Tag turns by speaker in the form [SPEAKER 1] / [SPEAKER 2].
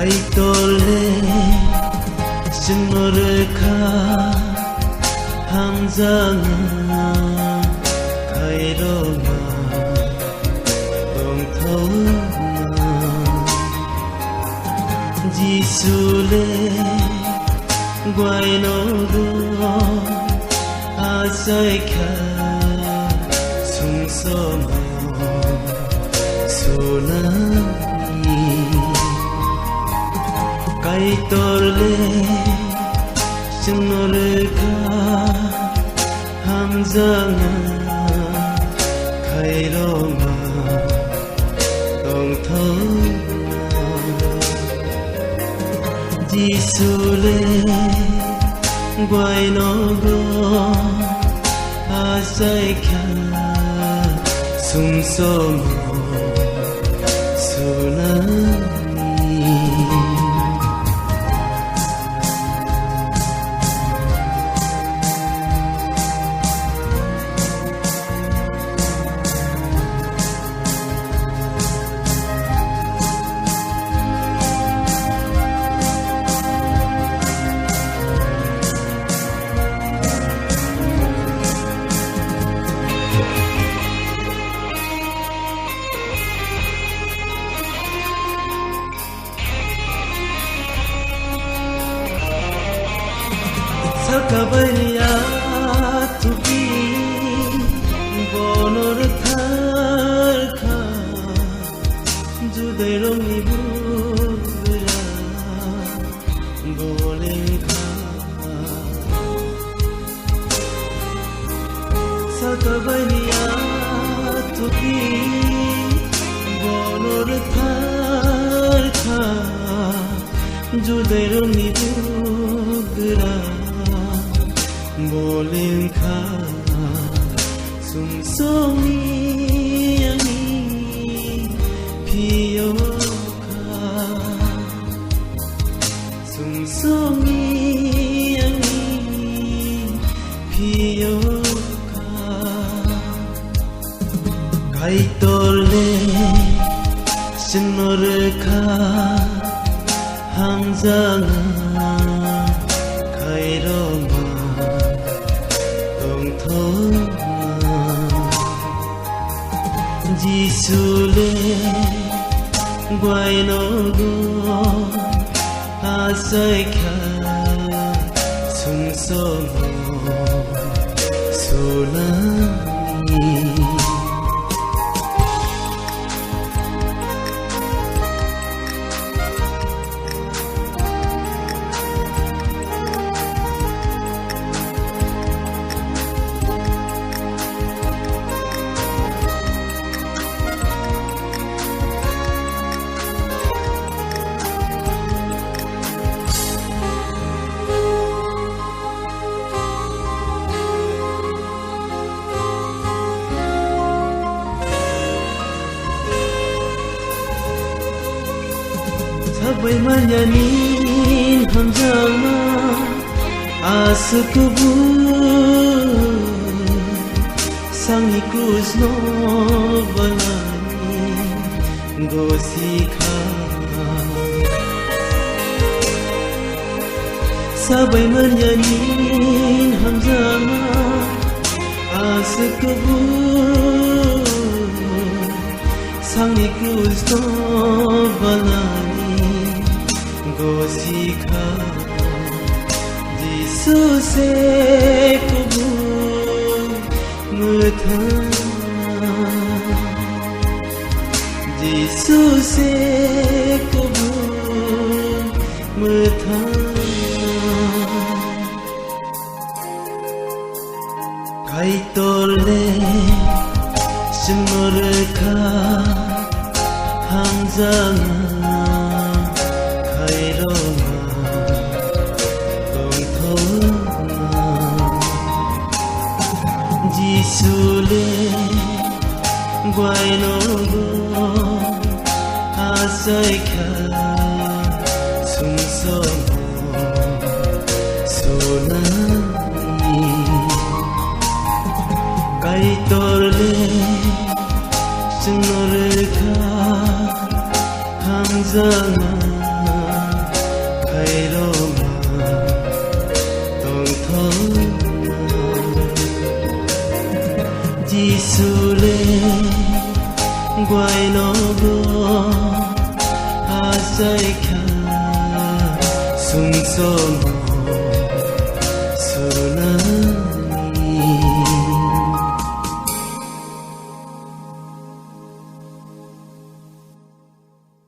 [SPEAKER 1] 가이돌레 신노르카 함장아 가이로마 동토마 지술레 과이노고 아사이카 숭소모 소나미 가이돌레 신노르카 함장아 가이로마 동토마 지술레 과이노고 아사이카 숭소모 소나미 Sakabariya tuki bonor tharka judairong ibura bolengka Sakabariya tuki bonor tharka judairong ibura bolengka sumsongi ani piyoka sumsongi ani piyoka 가이돌레 신노르카 함장아 가이로마 지술레 과이노고 아사이카 숭소모 소나미 Sabay manyanin hamzama askubu sangi kruzno balani gosikha Sabay manyanin hamzama askubu sangi kruzno balani Gosikha Jisuse kubu muthana Jisuse kubu muthana Gaitole 신노르카 함장아 가이로마 동토마 지술레 과이노고 아사이카 숭소모 소나미 가이돌레 신노르카 함장아 quay nó go asai kha sung son